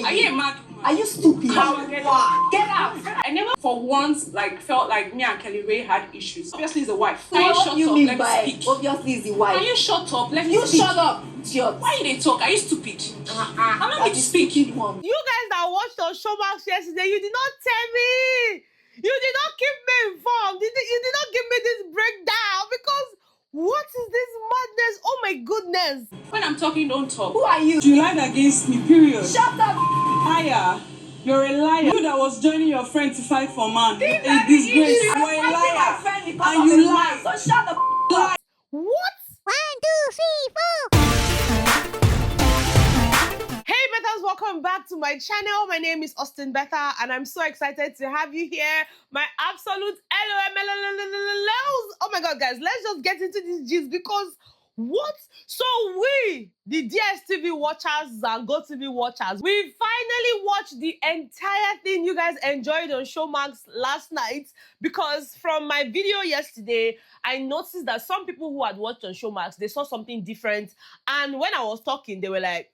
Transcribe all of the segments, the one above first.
Are you a mad woman? Are you stupid? Get out. I never for once felt like me and KellyRae had issues. Obviously, it's a wife. Can you shut up? Let me speak. Obviously, it's the wife. Can you shut up? Let me You speak. shut up, idiot. Why they talk? Are you stupid? Allow me to speak. You guys that watched on Showmax yesterday, you did not tell me. You did not keep me informed. You did not give me this breakdown because what is this madness? Oh my goodness. When I'm talking, don't talk. Who are you? You lied against me, period. Shut up. Liar. You're a liar. You that was joining your friend to fight for man. A disgrace. You're a liar. And you lie. So shut up. Lie. What? 1, 2, 3, 4. Hey Bethas, welcome back to my channel. My name is Betha and I'm so excited to have you here. My absolute LOLs. Oh my god, guys, let's just get into this gist because what? So we, the DSTV watchers and GoTV watchers, we finally watched the entire thing you guys enjoyed on Showmax last night because from my video yesterday, I noticed that some people who had watched on Showmax, they saw something different. And when I was talking, they were like,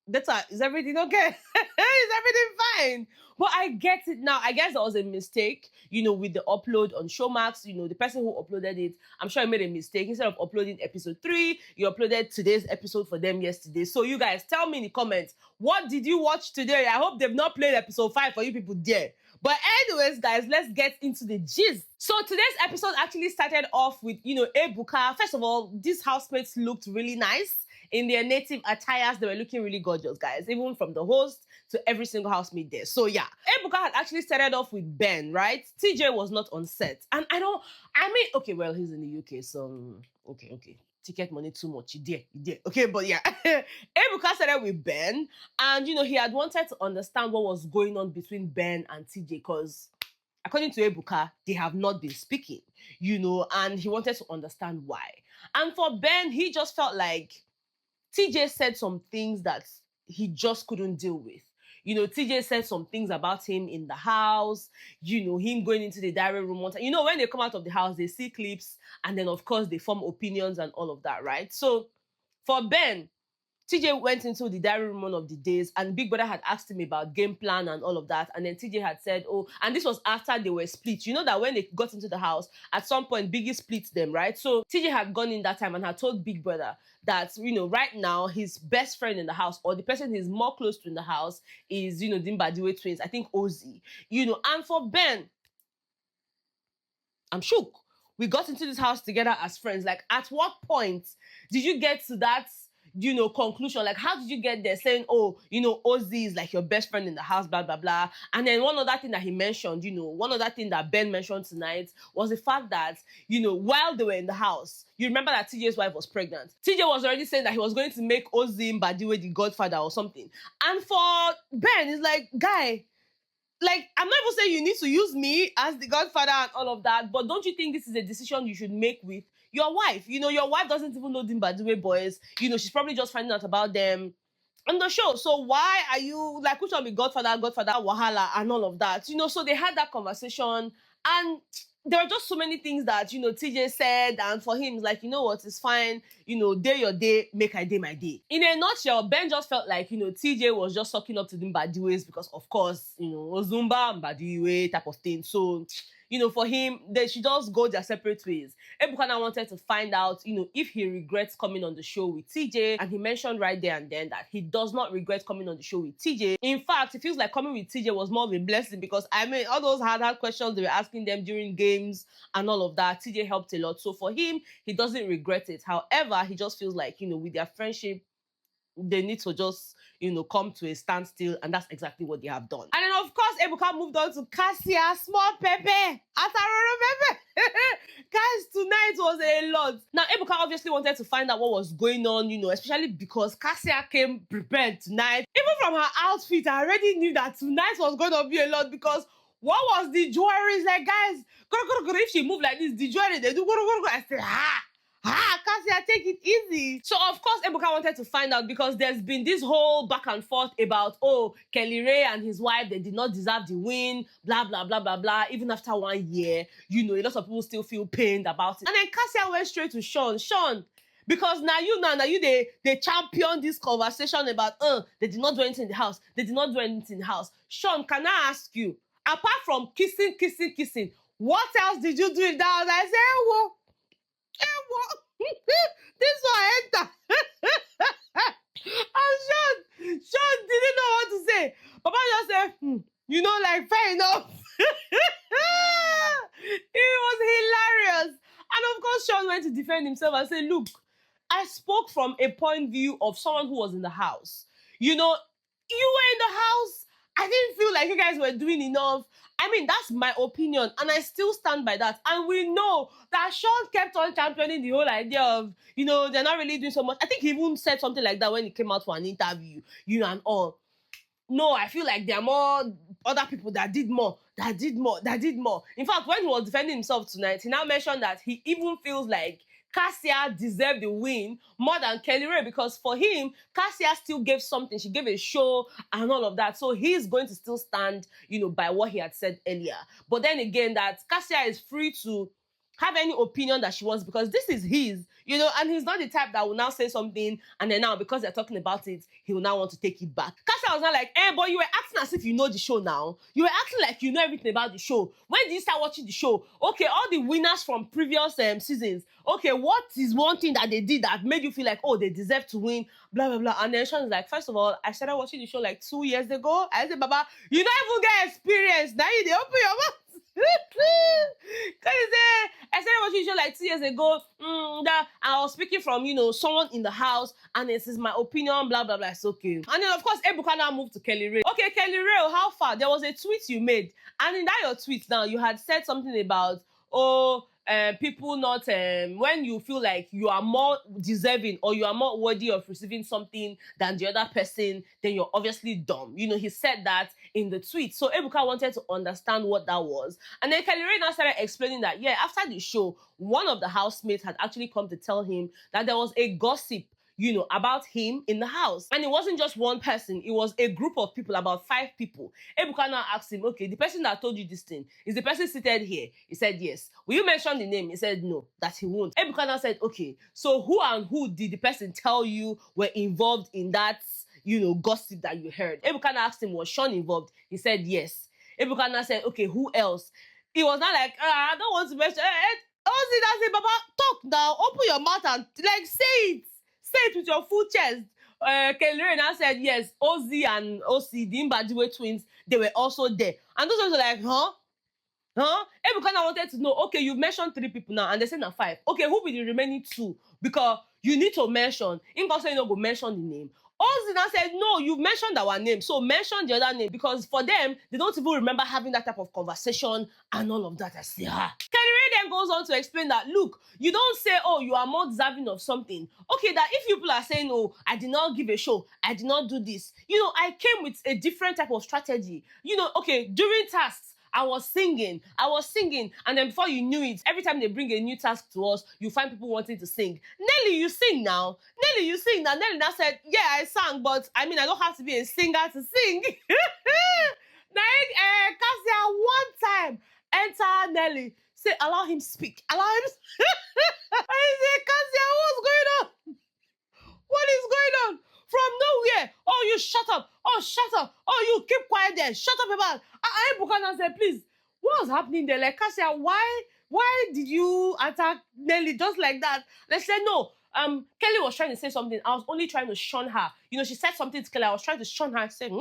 Betha, is everything okay? Is everything fine? But I get it now. I guess there was a mistake, with the upload on Showmax. The person who uploaded it, I'm sure he made a mistake. Instead of uploading episode 3, you uploaded today's episode for them yesterday. So you guys, tell me in the comments, what did you watch today? I hope they've not played episode 5 for you people there. But anyways, guys, let's get into the gist. So today's episode actually started off with, Ebuka. First of all, these housemates looked really nice. In their native attires, they were looking really gorgeous, guys. Even from the host to every single housemate there. So yeah, Ebuka had actually started off with Ben, right? TJ was not on set. And okay, well, he's in the UK, so okay. Ticket money too much. He did. Okay, but yeah. Ebuka started with Ben. And, he had wanted to understand what was going on between Ben and TJ because according to Ebuka, they have not been speaking, and he wanted to understand why. And for Ben, he just felt like TJ said some things that he just couldn't deal with. TJ said some things about him in the house, him going into the diary room one time. When they come out of the house, they see clips and then, of course, they form opinions and all of that, right? So for Ben, TJ went into the diary room one of the days and Big Brother had asked him about game plan and all of that. And then TJ had said, oh, and this was after they were split. You know that when they got into the house, at some point, Biggie split them, right? So TJ had gone in that time and had told Big Brother that, right now, his best friend in the house or the person he's more close to in the house is, Dimbadiwe twins, I think Ozzy, and for Ben, I'm shook. We got into this house together as friends. Like, at what point did you get to that conclusion? Like, how did you get there saying, oh, Ozzy is like your best friend in the house, blah, blah, blah. And then one other thing that he mentioned, one other thing that Ben mentioned tonight was the fact that, while they were in the house, you remember that TJ's wife was pregnant. TJ was already saying that he was going to make Ozzy Mbadiwe the godfather or something. And for Ben, it's like, guy, like, I'm not even saying you need to use me as the godfather and all of that, but don't you think this is a decision you should make with your wife? Your wife doesn't even know Dimbadiwe boys. She's probably just finding out about them on the show. So why are you, like, which one be godfather, wahala, and all of that? So they had that conversation, and there were just so many things that, TJ said, and for him, it's like, what, it's fine, day your day, make I day my day. In a nutshell, Ben just felt like, TJ was just sucking up to the Mbadiwe's because, of course, Ozumba, Mbadiwe type of thing. So, for him, they should just go their separate ways. Ebuka wanted to find out, if he regrets coming on the show with TJ. And he mentioned right there and then that he does not regret coming on the show with TJ. In fact, it feels like coming with TJ was more of a blessing because, all those hard questions they were asking them during games and all of that, TJ helped a lot. So for him, he doesn't regret it. However, he just feels like, with their friendship, they need to just, come to a standstill, and that's exactly what they have done. And then, of course, Ebuka moved on to Kassia, small Pepe, Ataroro Pepe. Guys, tonight was a lot. Now, Ebuka obviously wanted to find out what was going on, especially because Kassia came prepared tonight. Even from her outfit, I already knew that tonight was going to be a lot because what was the jewelry? It's like, guys, if she moved like this, the jewelry, they do I said, Kassia, take it easy. So, of course, Ebuka wanted to find out because there's been this whole back and forth about, oh, KellyRae and his wife, they did not deserve the win, blah, blah, blah, blah, blah. Even after 1 year, a lot of people still feel pained about it. And then Kassia went straight to Sean. Sean, Because now they champion this conversation about they did not do anything in the house. They did not do anything in the house. Sean, can I ask you, apart from kissing, what else did you do in the house? I say, this one enter. And Sean didn't know what to say. Papa just said, like fair enough. It was hilarious. And of course, Sean went to defend himself and said, look, I spoke from a point of view of someone who was in the house. You were in the house. I didn't feel like you guys were doing enough. I mean, that's my opinion, and I still stand by that. And we know that Sean kept on championing the whole idea of, they're not really doing so much. I think he even said something like that when he came out for an interview, and all. No, I feel like there are more other people that did more. In fact, when he was defending himself tonight, he now mentioned that he even feels like Kassia deserved the win more than KellyRae, because for him, Kassia still gave something. She gave a show and all of that. So he's going to still stand, by what he had said earlier. But then again, that Kassia is free to have any opinion that she wants, because this is his, and he's not the type that will now say something and then now, because they're talking about it, he will now want to take it back. Kassia was not like, but you were acting as if you know the show now. You were acting like you know everything about the show. When did you start watching the show? Okay, all the winners from previous seasons. Okay, what is one thing that they did that made you feel like, they deserve to win, blah, blah, blah. And then Sean is like, first of all, I started watching the show like 2 years ago. I said, Baba, you don't even get experience. Now you open your mouth. Because I started watching the show like 2 years ago. That I was speaking from, someone in the house, and this is my opinion, blah, blah, blah. It's okay. And then, of course, Ebuka now moved to KellyRae. Okay, KellyRae, how far? There was a tweet you made. And in that your tweet now, you had said something about, people not, when you feel like you are more deserving or you are more worthy of receiving something than the other person, then you're obviously dumb. He said that in the tweet. So Ebuka wanted to understand what that was. And then KellyRae now started explaining that, after the show, one of the housemates had actually come to tell him that there was a gossip about him in the house. And it wasn't just one person, it was a group of people, about 5 people. Ebuka now asked him, okay, the person that told you this thing, is the person seated here? He said, yes. Will you mention the name? He said, no, that he won't. Ebuka now said, okay, so who and who did the person tell you were involved in that, gossip that you heard? Ebuka now asked him, was Sean involved? He said, yes. Ebuka now said, okay, who else? He was not like, I don't want to mention. Ozzy now said, Baba, talk now, open your mouth and say it. Say it with your full chest. KellyRae now said, yes, Ozzy and OC, the Mbadiwe twins, they were also there. And those ones were like, huh? Ebuka now wanted to know, okay, you've mentioned 3 people now, and they said now 5. Okay, who will the remaining 2? Because you need to mention. In case you go mention the name. Ozzy now said, no, you've mentioned our name, so mention the other name, because for them, they don't even remember having that type of conversation and all of that. I say, KellyRae then goes on to explain that, look, you don't say, you are more deserving of something. Okay, that if people are saying, I did not give a show, I did not do this, I came with a different type of strategy. Okay, during tasks, I was singing, and then before you knew it, every time they bring a new task to us, you find people wanting to sing. Nelly, you sing now. Nelly now said, yeah, I sang, but I don't have to be a singer to sing. Then Casia one time enter Nelly, say, allow him speak. I say, Casia, what's going on? What is going on? From nowhere. Oh, you shut up. Oh, shut up. Oh, you keep quiet there. Shut up about. Ebuka said, please, what was happening there? Like, Casia, why did you attack Nelly just like that? They said, no. Kelly was trying to say something. I was only trying to shun her. She said something to Kelly. I was trying to shun her. I said,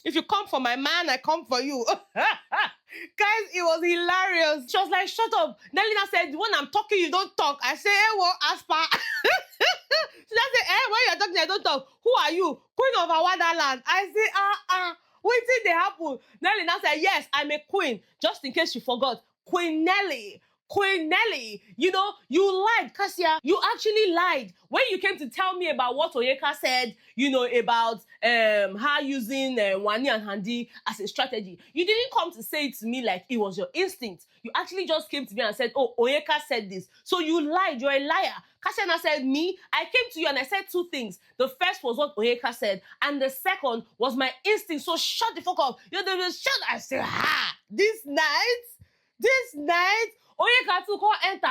if you come for my man, I come for you. Guys, it was hilarious. She was like, shut up. Nelly now said, when I'm talking, you don't talk. I say, Aspa. She just said, when you're talking, I don't talk. Who are you? Queen of Awadaland. I say, wait till they happen. Nelly now said, yes, I'm a queen. Just in case you forgot. Queen Nelly. You lied, Kassia. You actually lied. When you came to tell me about what ONYEKA said, about her using Wani and Handi as a strategy, you didn't come to say it to me like it was your instinct. You actually just came to me and said, oh, ONYEKA said this. So you lied. You're a liar. Kassia said, me, I came to you and I said 2 things. The first was what ONYEKA said, and the second was my instinct. So shut the fuck up. Shut. I said, this night, Onyeka too come enter.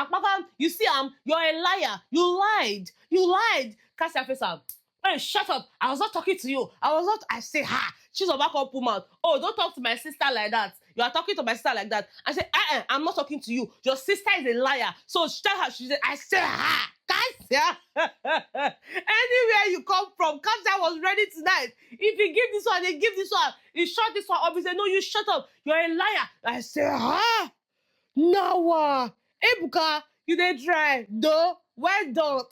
You see, you're a liar. You lied. You lied. Kassia face am. Hey, shut up. I was not talking to you. I say, ha. She's a back up woman. Oh, don't talk to my sister like that. You are talking to my sister like that. I say, I'm not talking to you. Your sister is a liar. So tell her, she said, I say, ha. Kassia. Anywhere you come from, Kassia was ready tonight. If you give this one, they give this one. You shut this one up. He said, no, you shut up. You're a liar. I say, ha. Now, Ebuka, you did try. Though, well done.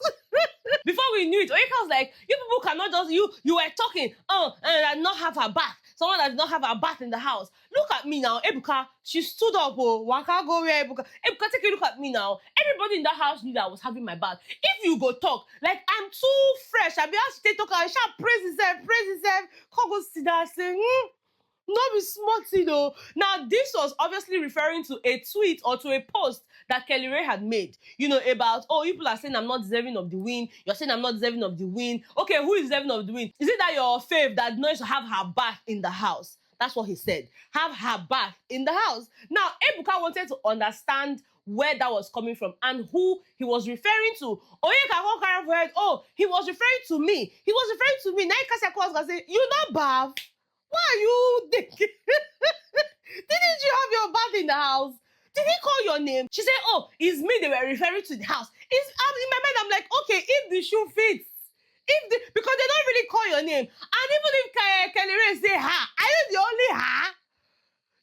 Before we knew it, Onyeka was like, you people cannot just, you were talking, and not have her bath. Someone that did not have her bath in the house. Look at me now, Ebuka. She stood up, waka go where Ebuka. Ebuka, take a look at me now. Everybody in that house knew that I was having my bath. If you go talk, like I'm too fresh, I be asked to talk, I shall praise himself. Come go sit down, say, no be smart, you know. Now, this was obviously referring to a tweet or to a post that KellyRae had made, you know, about, oh, people are saying I'm not deserving of the win. You're saying I'm not deserving of the win. Okay, who is deserving of the win? Is it that your fave that knows to have her bath in the house? That's what he said. Have her bath in the house. Now, Ebuka wanted to understand where that was coming from and who he was referring to. Oh, he was referring to me. He was referring to me. Now, Kassia was going to say, you not bath. Why are you thinking? Didn't you have your bath in the house? Did he call your name? She said, oh, it's me they were referring to the house. In my mind, I'm like, okay, if the shoe fits, because they don't really call your name. And even if KellyRae say ha, are you the only ha?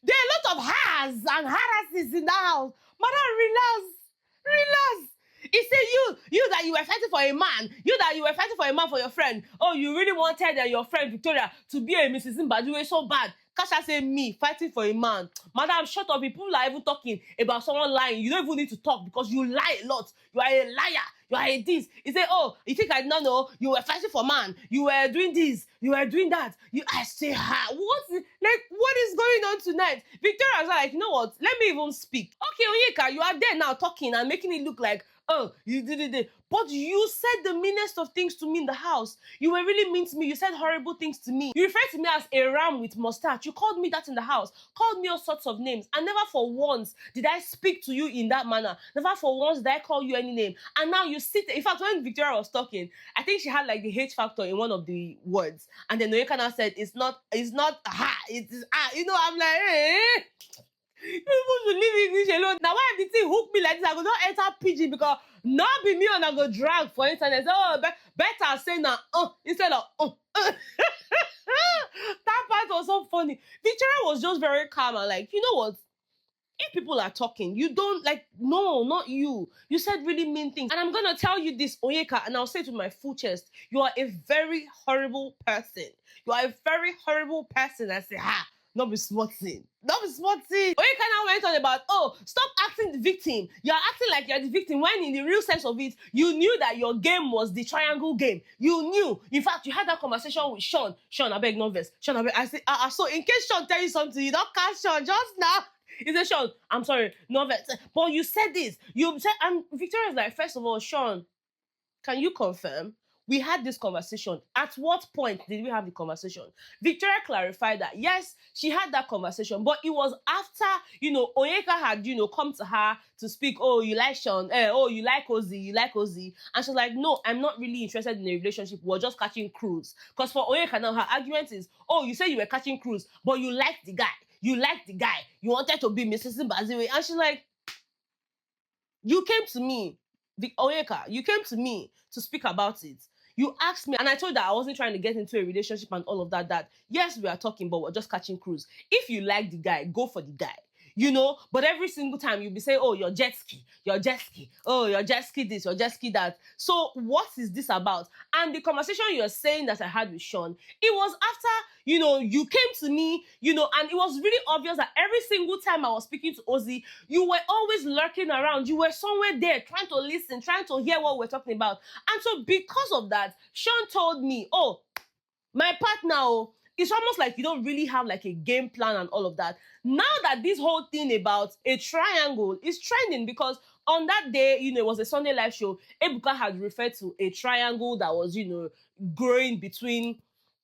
There are a lot of ha's and harasses in the house. Madam, relax. He said, you that you were fighting for a man, for your friend. Oh, you really wanted your friend Victoria to be a Mrs. Mbadiwe so bad. Kassia said, me fighting for a man. Madam, shut up. People are even talking about someone lying. You don't even need to talk because you lie a lot. You are a liar. You are a this. He said, oh, you think I did not know? You were fighting for man. You were doing this. You were doing that. I say, what is going on tonight? Victoria was like, you know what? Let me even speak. Okay, Onyeka, you are there now talking and making it look like, oh, you did it. But you said the meanest of things to me in the house. You were really mean to me. You said horrible things to me. You referred to me as a ram with mustache. You called me that in the house. Called me all sorts of names. And never for once did I speak to you in that manner. Never for once did I call you any name. And now you sit. In fact, when Victoria was talking, I think she had like the H factor in one of the words. And then ONYEKA now said, it's not ha, it is ah. You know, I'm like, eh. People should leave English alone. Now, why have the thing hook me like this? I go not enter pidgin because not be me and I go drag for internet. Oh, better say now, instead of That part was so funny. Victoria was just very calm and like, you know what? If people are talking, you don't like, no, not you. You said really mean things. And I'm going to tell you this, ONYEKA, and I'll say it with my full chest. You are a very horrible person. You are a very horrible person. I say, not be smarting. Not be smarting. ONYEKA now went on about, oh, stop acting the victim. You're acting like you're the victim when in the real sense of it, you knew that your game was the triangle game. You knew. In fact, you had that conversation with Sean. Sean, I beg no verse. Sean, I beg. I say, so in case Sean tell you something, you don't catch Sean just now. He said, Sean, I'm sorry, no verse. But you said this. You said, and Victoria is like, first of all, Sean, can you confirm? We had this conversation. At what point did we have the conversation? Victoria clarified that, yes, she had that conversation, but it was after, ONYEKA had, come to her to speak, oh, you like Sean, oh, you like Ozzy. And she's like, no, I'm not really interested in a relationship. We're just catching cruise. Because for ONYEKA now, her argument is, oh, you say you were catching cruise, but you liked the guy. You wanted to be Mrs. Mbadiwe. And she's like, you came to me, ONYEKA, you came to me to speak about it. You asked me, and I told you that I wasn't trying to get into a relationship and all of that, that yes, we are talking, but we're just catching cruise. If you like the guy, go for the guy. But every single time you'll be saying, oh, you're jet ski, oh, you're jet ski this, you're jet ski that. So what is this about? And the conversation you're saying that I had with Sean, it was after, you came to me, and it was really obvious that every single time I was speaking to Ozzy, you were always lurking around. You were somewhere there trying to listen, trying to hear what we're talking about. And so because of that, Sean told me, oh, my partner, it's almost like you don't really have like a game plan and all of that. Now that this whole thing about a triangle is trending, because on that day, it was a Sunday live show, Ebuka had referred to a triangle that was, growing between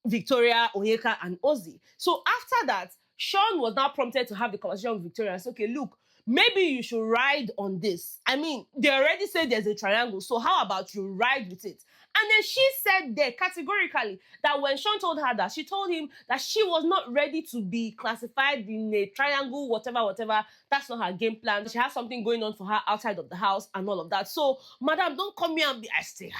Victoria, ONYEKA, and Ozzy. So after that, Sean was now prompted to have the conversation with Victoria and say, okay, look, maybe you should ride on this. I mean, they already said there's a triangle, so how about you ride with it? And then she said there categorically that when Sean told her that, she told him that she was not ready to be classified in a triangle, whatever. That's not her game plan. She has something going on for her outside of the house and all of that. So, madam, don't come here and be, I say,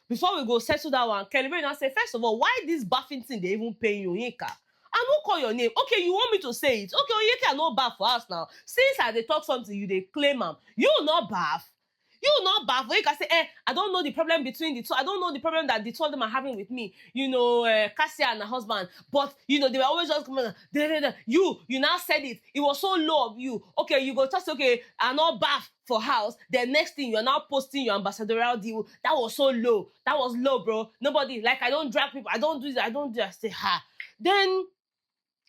before we go settle that one, KellyRae now say, first of all, why this bathing thing they even pay you, ONYEKA? I won't call your name. Okay, you want me to say it? Okay, ONYEKA no bath for us now. Since I they talk something, you they claim am. You not bath. You not bath. ONYEKA say, I don't know the problem between the two. I don't know the problem that the two of them are having with me. You know, Kassia and her husband. But, you know, they were always just coming, you now said it. It was so low of you. Okay, you go just, okay, I not bath for house. The next thing, you're now posting your ambassadorial deal. That was so low. That was low, bro. Nobody, like, I don't drag people. I don't do this. I don't do that. I say, Then,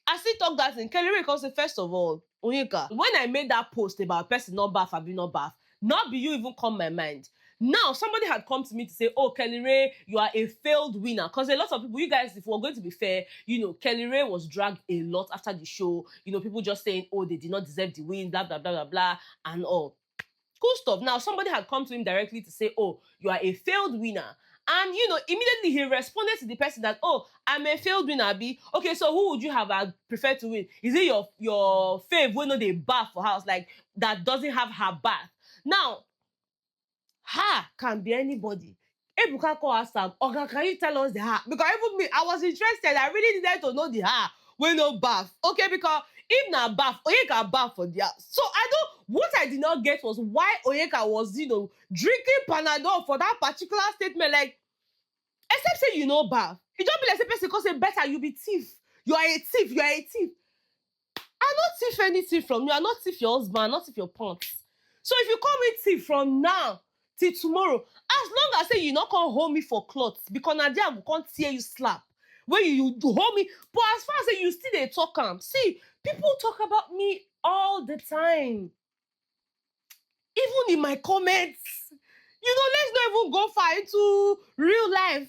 I still talk that thing. KellyRae calls it, first of all, ONYEKA, when I made that post about person not bath, I be not bath, not be you even come my mind. Now, somebody had come to me to say, oh, KellyRae, you are a failed winner. Because a lot of people, you guys, if we're going to be fair, you know, KellyRae was dragged a lot after the show. You know, people just saying, oh, they did not deserve the win, blah, blah, blah, blah, blah, and all. Cool stuff. Now, somebody had come to him directly to say, oh, you are a failed winner. And, you know, immediately he responded to the person that, oh, I'm a failed winner, Abi. Okay, so who would you have preferred to win? Is it your fave when they bath for house, like, that doesn't have her bath? Now, her can be anybody. Ebuka call us up. Okay, can you tell us the her? Because even me, I was interested. I really needed to know the her when no bath. Okay, because if na bath, ONYEKA bath for the house. So what I did not get was why ONYEKA was, you know, drinking Panadol for that particular statement. Like, except say you know bath. It don't be like say person because say better you be thief. You are a thief. You are a thief. I not thief anything from you. I not thief your husband. I not thief your pants. So if you call me thief from now till tomorrow, as long as say you not come hold me for clothes, because Nadia will can't tear you slap. When you hold me, but as far as say you still they talk see, people talk about me all the time. Even in my comments. You know, let's not even go far into real life.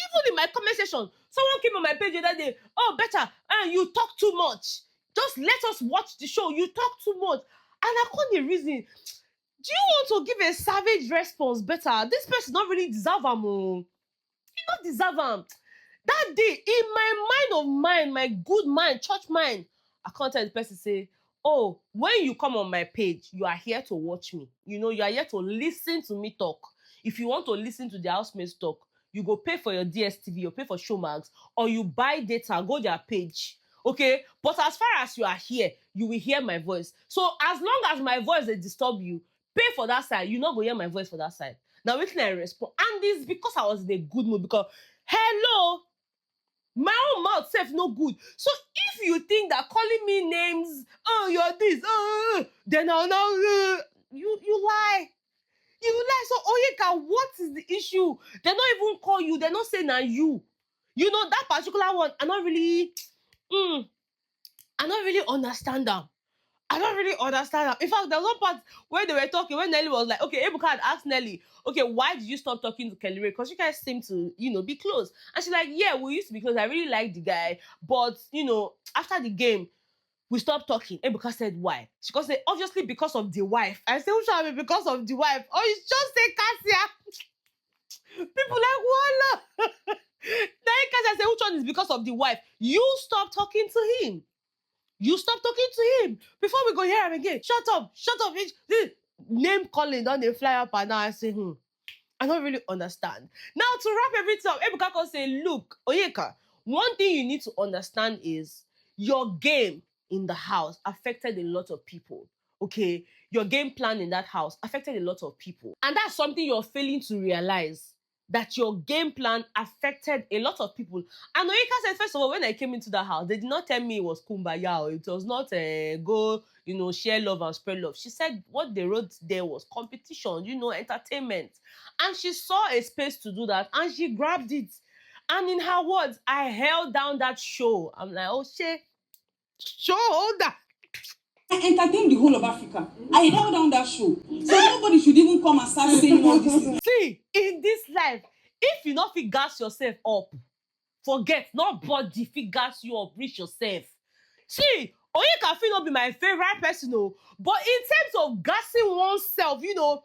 Even in my comment section, someone came on my page the other day, oh, Betha, you talk too much. Just let us watch the show. You talk too much. And I can't reason. Do you want to give a savage response, Betha? This person not really deserve him. He not deserve him. That day, in my mind of mine, my good mind, church mind, I can't tell the person, say, oh, when you come on my page, you are here to watch me. You know, you are here to listen to me talk. If you want to listen to the housemates talk, you go pay for your DSTV, you pay for Showmax, or you buy data, go their page. Okay? But as far as you are here, you will hear my voice. So as long as my voice they disturb you, pay for that side. You not go hear my voice for that side. Now, when I respond, and this because I was in a good mood, because, hello, my own mouth self no good. So if you think that calling me names, oh, you're this, then I'll know, you lie. You lie. So, ONYEKA, what is the issue? They not even call you. They not say na you. You know, that particular one, I don't really understand them. I don't really understand them. In fact, there was one part where they were talking, when Nelly was like, okay, Ebuka had asked Nelly, okay, why did you stop talking to KellyRae? Because you guys seem to, you know, be close. And she's like, yeah, we used to be close. I really like the guy. But, you know, after the game, we stopped talking. Ebuka said, why? She could say, obviously because of the wife. I said, who shall be because of the wife? Oh, it's just say Casia. People like, voila. Then Casia said, which one is because of the wife? You stop talking to him. You stop talking to him. Before we go hear him again, shut up. Name calling, don't they fly up and now I say, I don't really understand. Now, to wrap everything up, Ebuka can say, look, ONYEKA, one thing you need to understand is your game in the house affected a lot of people. Okay? Your game plan in that house affected a lot of people. And that's something you're failing to realize. That your game plan affected a lot of people. And ONYEKA said, first of all, when I came into the house, they did not tell me it was kumbaya, or it was not go, you know, share love and spread love. She said what they wrote there was competition, you know, entertainment. And she saw a space to do that, and she grabbed it. And in her words, I held down that show. I'm like, oh, show that. I entertained the whole of Africa. I held down that show. So nobody should even come and start saying all this. See, in this life, if you not fit gas yourself up, forget, nobody fit gas you up, reach yourself. See, Onyeka fit not be my favorite person, no. But in terms of gassing oneself, you know,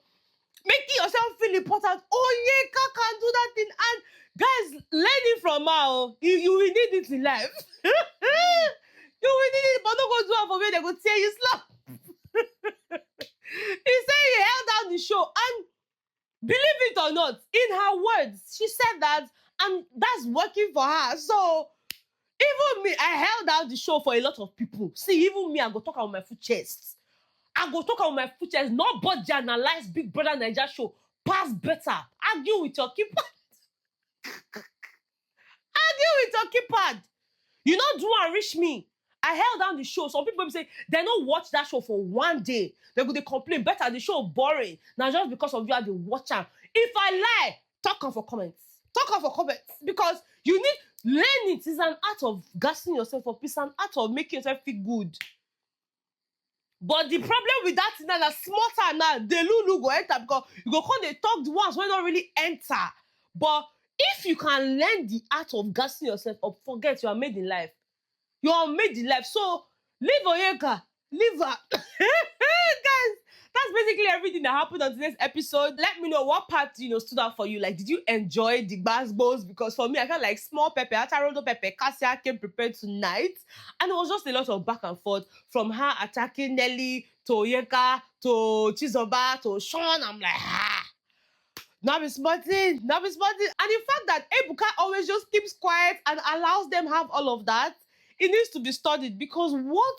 making yourself feel important, Onyeka can do that thing. And guys, learn it from her. You will need it in life. You will need it, but don't go do it for me. They go tear you slap. He said he held down the show, and believe it or not, in her words, she said that, and that's working for her. So even me, I held down the show for a lot of people. See, even me, I go talk on my full chest. I go talk on my full chest. Nobody analyze Big Brother Naija show. Pass better. Argue with your keeper. Argue with your keeper. You know, do and reach me. I held down the show. Some people say they don't watch that show for one day. They go, they complain, better the show boring. Now just because of you are the watcher. If I lie, talk on for comments. Talk on for comments. Because you need, learn it. It's an art of gassing yourself up. It's an art of making yourself feel good. But the problem with that is that smarter now, the lulu go enter because you go come they talk the ones when not really enter. But if you can learn the art of gassing yourself up, forget you are made in life. You are made in life. So leave ONYEKA. Leave her. Guys, that's basically everything that happened on today's episode. Let me know what part, you know, stood out for you. Like, did you enjoy the basketballs? Because for me, I felt like small pepper, Atarodo pepper, Kassia came prepared tonight. And it was just a lot of back and forth from her attacking Nelly to ONYEKA to Chizoba to Sean. I'm like, not be smarting. And the fact that Ebuka always just keeps quiet and allows them have all of that, it needs to be studied because what?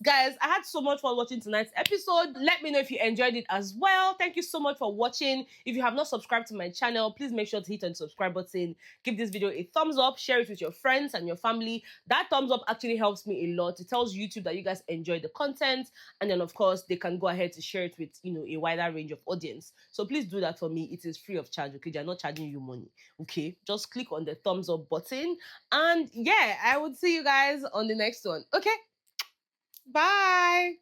Guys, I had so much fun watching tonight's episode. Let me know if you enjoyed it as well. Thank you so much for watching. If you have not subscribed to my channel, please make sure to hit on the subscribe button. Give this video a thumbs up. Share it with your friends and your family. That thumbs up actually helps me a lot. It tells YouTube that you guys enjoy the content. And then, of course, they can go ahead to share it with, you know, a wider range of audience. So please do that for me. It is free of charge, okay? They're not charging you money, okay? Just click on the thumbs up button. And yeah, I would see you guys on the next one, okay? Bye.